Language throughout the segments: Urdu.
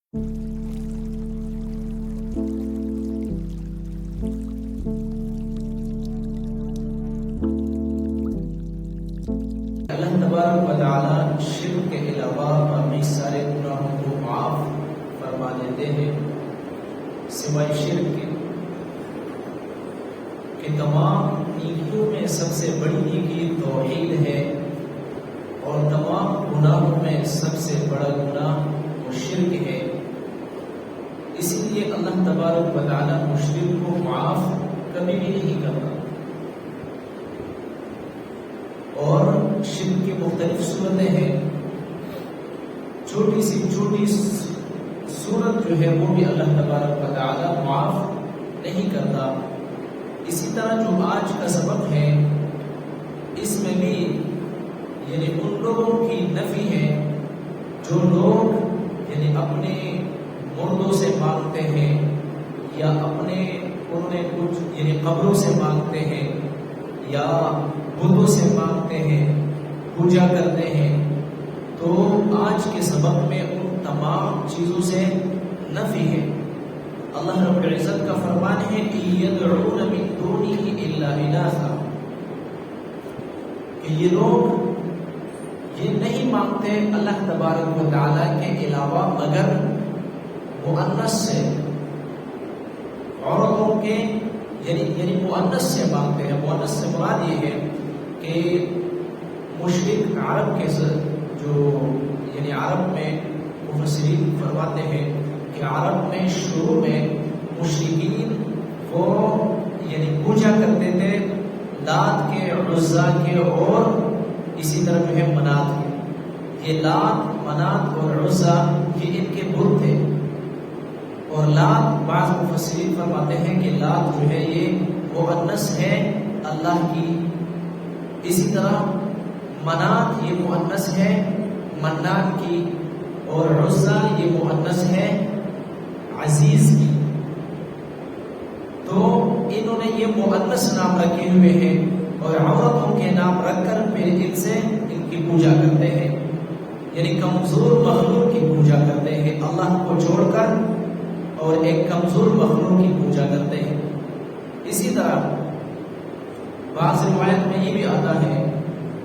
اللہ تبارک و تعالی شرک کے علاوہ باقی سارے گناہوں کو معاف فرما دیتے ہیں سوائے شرک کے، کہ تمام نیکیوں میں سب سے بڑی نیکی توحید ہے، اور تمام گناہوں میں سب سے بڑا گناہ وہ شرک ہے۔ اسی لیے اللہ تبارک و تعالی مشرک کو معاف کبھی بھی نہیں کرتا، اور شرک کی مختلف صورتیں ہیں۔ چھوٹی سی صورت جو ہے وہ بھی اللہ تبارک و تعالی معاف نہیں کرتا۔ اسی طرح جو آج کا سبق ہے اس میں بھی یعنی ان لوگوں کی نفی ہے جو لوگ یعنی اپنے مردوں سے مانگتے ہیں یا اپنے انہیں کچھ یعنی قبروں سے مانگتے ہیں یا بتوں سے مانگتے ہیں، پوجا کرتے ہیں۔ تو آج کے سبق میں ان تمام چیزوں سے نفی ہے۔ اللہ رب العزت کا فرمان ہے یدعون من دونہ الا اناثا، کہ یہ لوگ یہ نہیں مانگتے اللہ تبارک و تعالی کے علاوہ مگر مؤنث سے، عورتوں کے یعنی مؤنث سے مانگتے ہیں۔ مؤنث سے مراد یہ ہے کہ مشرک عرب کے جو یعنی عرب میں مفسرین فرماتے ہیں کہ عرب میں شروع میں مشرکین وہ یعنی پوجا کرتے تھے لات کے، عزا کے اور اسی طرح جو ہے منات کے۔ یہ لات، منات اور عزا یہ ان کے بت تھے، اور لات بعض مفسرین فرماتے ہیں کہ لات جو ہے یہ مؤنث ہے اللہ کی، اسی طرح منات یہ مؤنث ہے منان کی، اور عزا یہ مؤنث ہے عزیز کی۔ تو انہوں نے یہ مؤنث نام رکھے ہوئے ہیں اور عورتوں کے نام رکھ کر پھر ان سے ان کی پوجا کرتے ہیں، یعنی کمزور مخلوق کی پوجا کرتے ہیں اللہ کو چھوڑ کر، اور ایک کمزور مخلوق کی پوجا کرتے ہیں۔ اسی طرح بعض روایت میں یہ بھی آتا ہے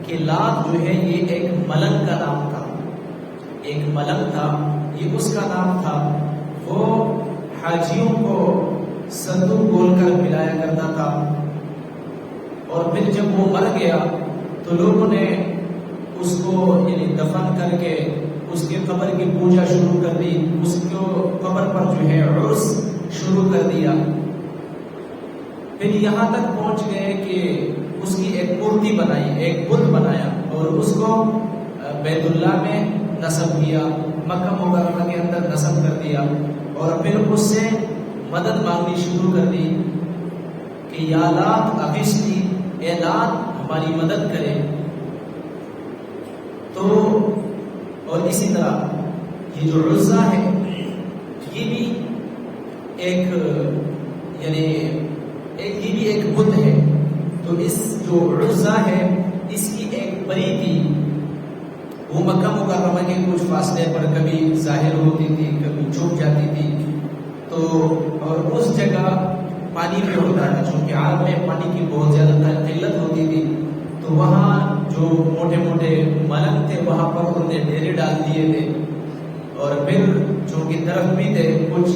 کہ لات جو ہے یہ ایک ملنگ کا نام تھا، ایک ملنگ تھا، یہ اس کا نام تھا۔ وہ حاجیوں کو ستو بول کر پلایا کرتا تھا، اور پھر جب وہ مر گیا تو لوگوں نے اس کو یعنی دفن کر کے اس کے قبر کی پوجا شروع کر دی، اس کو قبر پر جو ہے عرس شروع کر دیا۔ پھر یہاں تک پہنچ گئے کہ اس کی ایک مورتی بنائی، ایک بت بنایا، اور اس کو بیت اللہ میں نصب کیا، مکہ مکرمہ کے اندر نصب کر دیا، اور پھر اس سے مدد مانگنی شروع کر دی کہ یا لات اغثنی، اے لات ہماری مدد کرے۔ تو اور اسی طرح یہ جو عزا ہے یہ بھی ایک یعنی یہ بھی ایک بت ہے۔ تو اس جو عزا ہے اس کی ایک پری تھی، وہ مکہ مکرمہ کے کچھ فاصلے پر کبھی ظاہر ہوتی تھی، کبھی چھپ جاتی تھی۔ تو اور اس جگہ پانی پہ ہوتا تھا، چونکہ عرب میں پانی کی بہت زیادہ قلت ہوتی تھی، تو وہاں جو موٹے موٹے ملنگ تھے وہاں پر انہوں نے ڈیرے ڈال دیے تھے، اور پھر چونکہ درخت بھی تھے کچھ،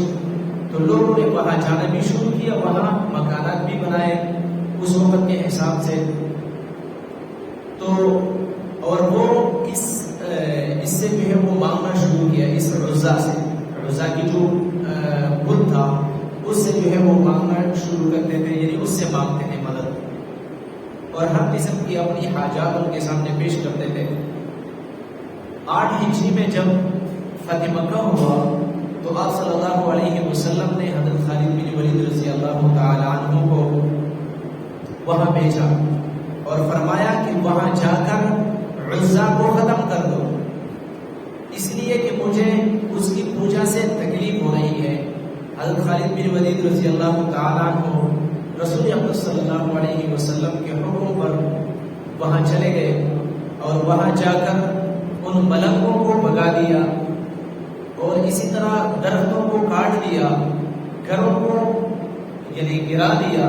تو لوگوں نے وہاں جانا بھی شروع کیا، وہاں مکانات بھی بنائے اس وقت کے حساب سے۔ تو اور وہ اس سے جو ہے وہ مانگنا شروع کیا، اس عزا سے، عزا کی جو بت تھا اس سے جو ہے وہ مانگنا شروع کرتے تھے، یعنی اس سے مانگتے تھے مدد، اور ہر قسم کی اپنی حاجات ان کے سامنے پیش کرتے تھے۔ 8 ہجری میں جب فتح مکہ ہوا تو آپ صلی اللہ علیہ وسلم نے حضرت خالد بن ولید رضی اللہ تعالی عنہ کو وہاں بھیجا اور فرمایا کہ وہاں جا کر عزا کو ختم کر دو، اس لیے کہ مجھے اس کی پوجا سے تکلیف ہو رہی ہے۔ حضرت خالد بن ولید رضی اللہ تعالی عنہ رسول اکرم صلی اللہ علیہ وسلم کے حکم پر وہاں چلے گئے، اور وہاں جا کر ان ملنگوں کو بھگا دیا، اور اسی طرح درختوں کو کاٹ دیا، گھروں کو یعنی گرا دیا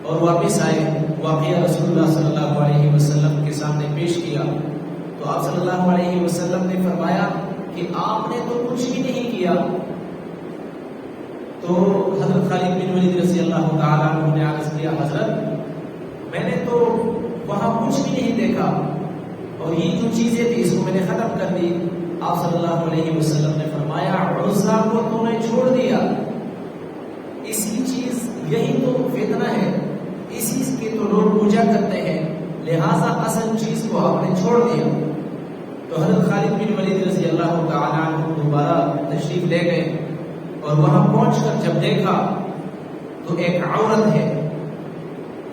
اور واپس آئے، واقعہ رسول اللہ صلی اللہ علیہ وسلم کے سامنے پیش کیا، تو آپ صلی اللہ علیہ وسلم نے فرمایا کہ آپ نے تو کچھ بھی نہیں کیا۔ تو حضرت خالد بن ولید رضی اللہ تعالیٰ عنہ نے عرض کیا، حضرت میں نے تو وہاں کچھ بھی نہیں دیکھا، اور یہ جو چیزیں تھی اس کو میں نے ختم کر دی۔ آپ صلی اللہ علیہ وسلم نے فرمایا، عزا کو تو نے چھوڑ دیا، اسی چیز یہی تو فتنہ ہے، اسی کے تو لوگ پوجا کرتے ہیں، لہٰذا اصل چیز کو آپ نے چھوڑ دیا۔ تو حضرت خالد بن ولید رضی اللہ تعالیٰ عنہ دوبارہ تشریف لے گئے، اور وہاں پہنچ کر جب دیکھا تو ایک عورت ہے،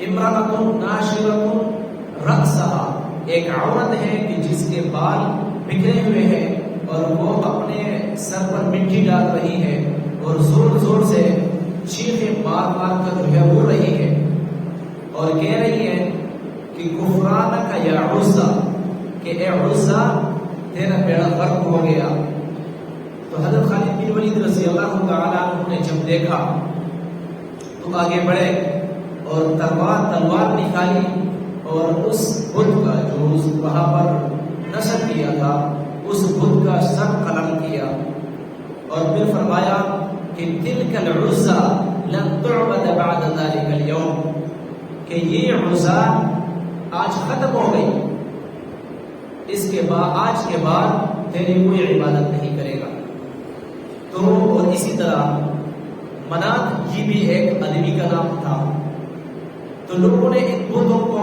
امرأۃ ناشرۃ رأسہا، ایک عورت ہے کہ جس کے بال بکھرے ہوئے ہیں اور وہ اپنے سر پر مٹی ڈال رہی ہے اور زور زور سے چیخیں مار مار کر جو ہے رو رہی ہے، اور کہہ رہی ہے کہ کفرانک یا عزا، کہ اے عزا تیرا بیڑا غرق ہو گیا۔ تو حضرت خالد بن ولید رضی اللہ تعالیٰ عنہ نے جب دیکھا تو آگے بڑھے اور تلوار نکالی اور اس بت کا جو وہاں پر نصب کیا تھا اس بت کا سر قلم کیا، اور پھر فرمایا کہ تلک العزا لن تعبد بعد ذلك اليوم، کہ یہ عزا آج ختم ہو گئی، اس کے بعد آج کے بعد تیری کوئی عبادت نہیں کرے گا۔ تو اور اسی طرح منات یہ بھی ایک آدمی کا نام تھا، تو لوگوں نے ان بتوں کو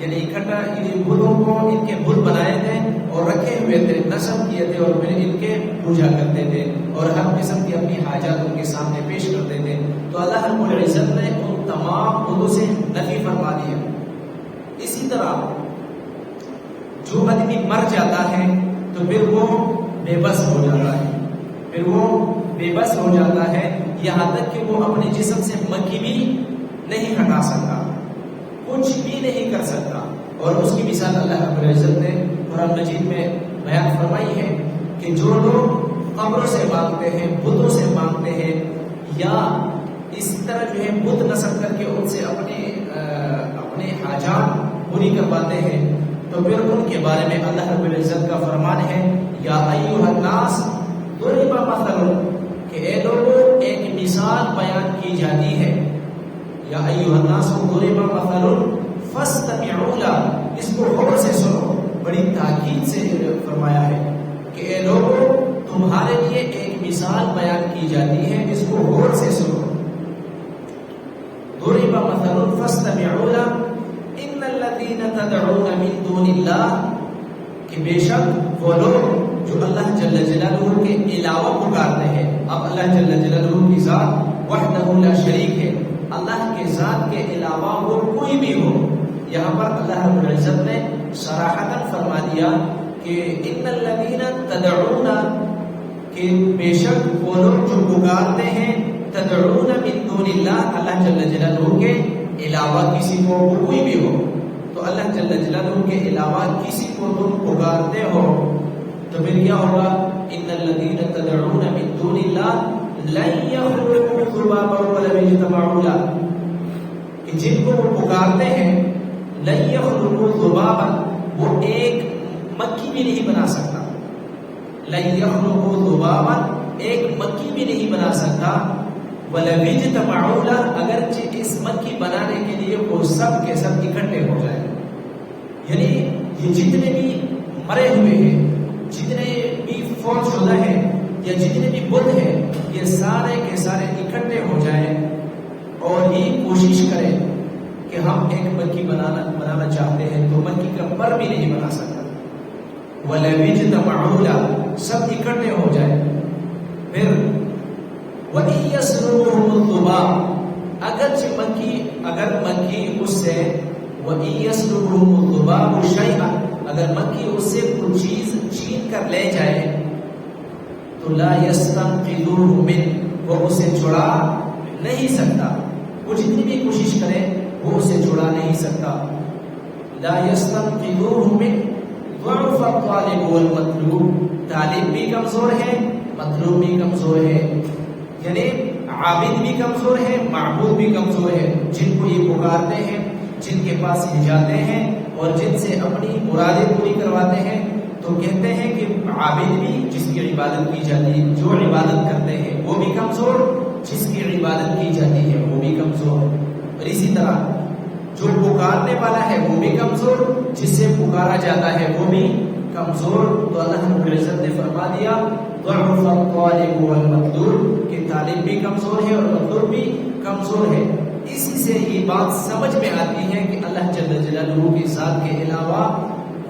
یعنی اکٹھا، ان بتوں کو ان کے بت بنائے تھے اور رکھے ہوئے تھے، نصب کیے تھے، اور پھر ان کے پوجا کرتے تھے اور ہر قسم کی اپنی حاجات ان کے سامنے پیش کرتے تھے۔ تو اللہ رب العزت نے ان تمام بتوں سے نفی فرما دیا۔ اسی طرح جو آدمی مر جاتا ہے تو پھر وہ بے بس ہو جاتا ہے، پھر وہ بے بس ہو جاتا ہے، یہاں تک کہ وہ اپنے جسم سے مکھی بھی نہیں ہٹا سکتا، کچھ بھی نہیں کر سکتا۔ اور اس کی مثال اللہ رب العزت نے قرآن مجید میں بیان فرمائی ہے کہ جو لوگ قبروں سے مانگتے ہیں، بتوں سے مانگتے ہیں، یا اس طرح جو ہے بت نصب کر کے ان سے اپنے حاجات پوری کرواتے ہیں، تو پھر ان کے بارے میں اللہ رب العزت کا فرمان ہے، یا ایھا الناس ضرب مثل، کہ اے لوگوں ایک مثال بیان کی جاتی ہے، یا ایھا الناس ضرب مثل فاستمعوا لہ، اس کو غور سے سنو، بڑی تاکید سے فرمایا ہے کہ اے لوگوں تمہارے لیے ایک مثال بیان کی جاتی ہے، اس کو غور سے سنو۔ ضرب مثل فاستمعوا لہ ان الذین تدعون من دون اللہ، کہ بے شک وہ لوگ جو اللہ جل جلالہ کے علاوہ پکارتے ہیں۔ اب اللہ جل جلالہ کی ذات وحدہ لا شریک ہے، اللہ کے ذات کے علاوہ وہ کوئی بھی ہو، یہاں پر اللہ رب العزت نے صراحتاً فرما دیا کہ ان الذین تدعون، کہ بے شک وہ لوگ جو پکارتے ہیں، تدعون من دون اللہ، اللہ جل جلالہ کے علاوہ کسی کو، وہ کوئی بھی ہو، تو اللہ جل جلالہ کے علاوہ کسی کو تم پکارتے ہو تو پھر کیا ہوگا؟ ان الذین تدعون من دون اللہ لن یخلقوا ذبابا ولو اجتمعوا لہ، کہ جن کو وہ پکارتے ہیں، لن یخلقوا ذبابا، وہ ایک مکھی بھی نہیں بنا سکتا، لن یخلقوا ذبابا، ایک مکھی بھی نہیں بنا سکتا، وَلَوْ اجْتَمَعُوا لَهُ، اگرچہ اس مکھی بنانے کے لیے وہ سب کے سب اکٹھے ہو جائیں۔ یعنی یہ جتنے بھی مرے ہوئے ہیں، جتنے بھی فوت شدہ ہیں، یا جتنے بھی بت ہیں، یہ سارے کے سارے اکٹھے ہو جائیں اور یہ کوشش کریں کہ ہم ایک مکھی بنانا چاہتے ہیں، تو مکھی کا پر بھی نہیں بنا سکتا۔ وَلَوْ اجْتَمَعُوا لَهُ، سب اکٹھے ہو جائیں۔ پھر وَإِن يَسْلُبْهُمُ الذُّبَابُ، اگر مکھی اس سے، وَإِن يَسْلُبْهُمُ الذُّبَابُ شَيْئًا، اگر مکھی اس سے کچھ چیز چھین کر لے جائے تو لَا يَسْتَنقِذُوهُ مِنْهُ، وہ اسے چھڑا نہیں سکتا، وہ جتنی بھی کوشش کرے وہ اسے چھڑا نہیں سکتا۔ لَا يَسْتَنقِذُوهُ مِنْهُ ضعف الطالب والمطلوب، طالب بھی کمزور ہے، مطلوب بھی کمزور ہے، یعنی عابد بھی کمزور ہے، معبود بھی کمزور ہے۔ جن کو یہ پکارتے ہیں، جن کے پاس یہ جاتے ہیں اور جن سے اپنی مرادیں پوری کرواتے ہیں، تو کہتے ہیں کہ عابد بھی، جس کی عبادت کی جاتی ہے، جو عبادت کرتے ہیں وہ بھی کمزور، جس کی عبادت کی جاتی ہے وہ بھی کمزور۔ اور اسی طرح جو پکارنے والا ہے وہ بھی کمزور، جس سے پکارا جاتا ہے وہ بھی کمزور۔ تو اللہ رب العزت نے فرما دیا ضعف الطالب والمطلوب، کہ طالب بھی کمزور ہے اور مطلوب بھی کمزور ہے۔ اسی سے یہ بات سمجھ میں آتی ہے کہ اللہ جل جلالہ کی ذات کے علاوہ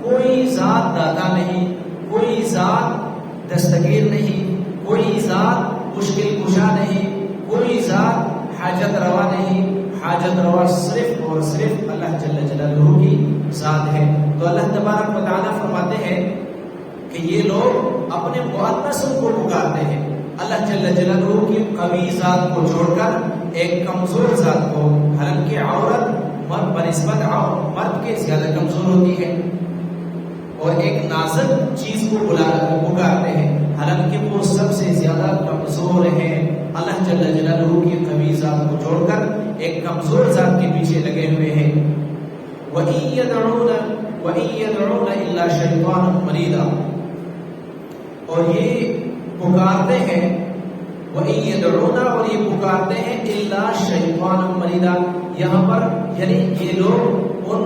کوئی ذات داتا نہیں، کوئی ذات دستگیر نہیں، کوئی ذات مشکل کشا نہیں، کوئی ذات حاجت روا نہیں۔ حاجت روا صرف اور صرف اللہ جل جلالہ کی ذات ہے۔ تو اللہ تبارک و تعالیٰ فرماتے ہیں کہ یہ لوگ اپنے مؤنث کو پکارتے ہیں، اللہ جل جلالہ کی قوی ذات کو چھوڑ کر ایک کمزور ذات کو، حالانکہ عورت مرد بنسبت مرد کے زیادہ کمزور ہوتی ہے، اور ایک نازک چیز کو پکارتے ہیں، حالانکہ وہ سب سے زیادہ کمزور ہے۔ اللہ جل جلالہ کی قوی ذات کو چھوڑ کر ایک کمزور ذات کے پیچھے لگے ہوئے ہیں۔ وَإِن يَدْعُونَ إِلَّا شَيْطَانًا مَرِيدًا، اور یہ پکارتے ہیں، وَإِن يَدْعُونَ، اور یہ پکارتے ہیں إِلَّا شَيْطَانًا مَرِيدًا، یہاں پر یعنی یہ لوگ ان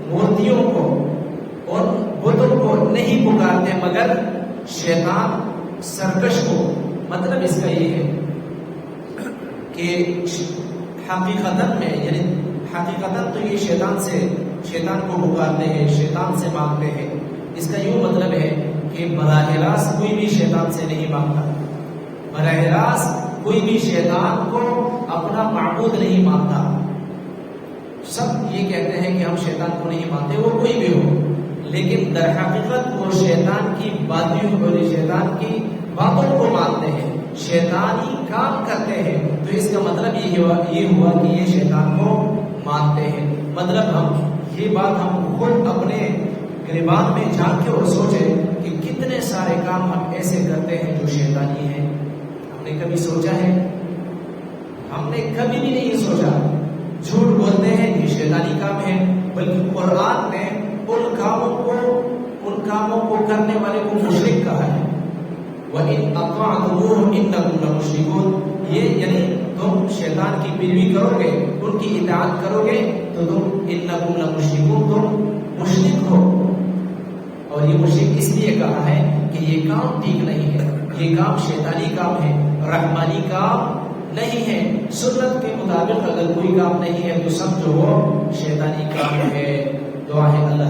مورتیوں کو، ان بتوں کو نہیں پکارتے مگر شیطان سرکش کو۔ مطلب اس کا یہ ہے کہ حقیقتاً میں، یعنی حقیقتاً تو یہ شیطان کو پکارتے ہیں، شیطان سے مانگتے ہیں۔ اس کا یوں مطلب ہے کہ براہ راست کوئی بھی شیطان سے نہیں مانگتا، براہ راست کوئی بھی شیطان کو اپنا معبود نہیں مانتا۔ سب یہ کہتے ہیں کہ ہم شیطان کو نہیں مانتے، وہ کوئی بھی ہو، لیکن در حقیقت وہ شیطان کی باتوں کو مانتے ہیں، شیطانی کام کرتے ہیں۔ تو اس کا مطلب یہ ہوا کہ یہ شیطان کو مانتے ہیں۔ مطلب یہ بات ہم خود اپنے گریبان میں جھانکیں اور سوچیں کہ کتنے سارے کام ہم ایسے کرتے ہیں جو شیطانی ہیں۔ ہم نے کبھی سوچا ہے؟ ہم نے کبھی بھی نہیں سوچا۔ جھوٹ بولتے ہیں یہ شیطانی کام ہے، بلکہ قرآن نے ان کاموں کو کرنے والے کو مشرک کہا ہے۔ وَإِنْ أَطَعْتُمُوهُمْ إِنَّكُمْ لَمُشْرِكُونَ، یہ یعنی تم شیطان کی پیروی کرو گے، ان کی اطاعت کرو گے تو تم إِنَّكُمْ لَمُشْرِكُونَ، تم مشرک ہو۔ اور یہ مشرک اس لیے کہا ہے کہ یہ کام ٹھیک نہیں ہے، یہ کام شیطانی کام ہے، رحمانی کام نہیں ہے۔ سنت کے مطابق اگر کوئی کام نہیں ہے تو سمجھو وہ شیطانی کام ہے۔ دعا ہے اللہ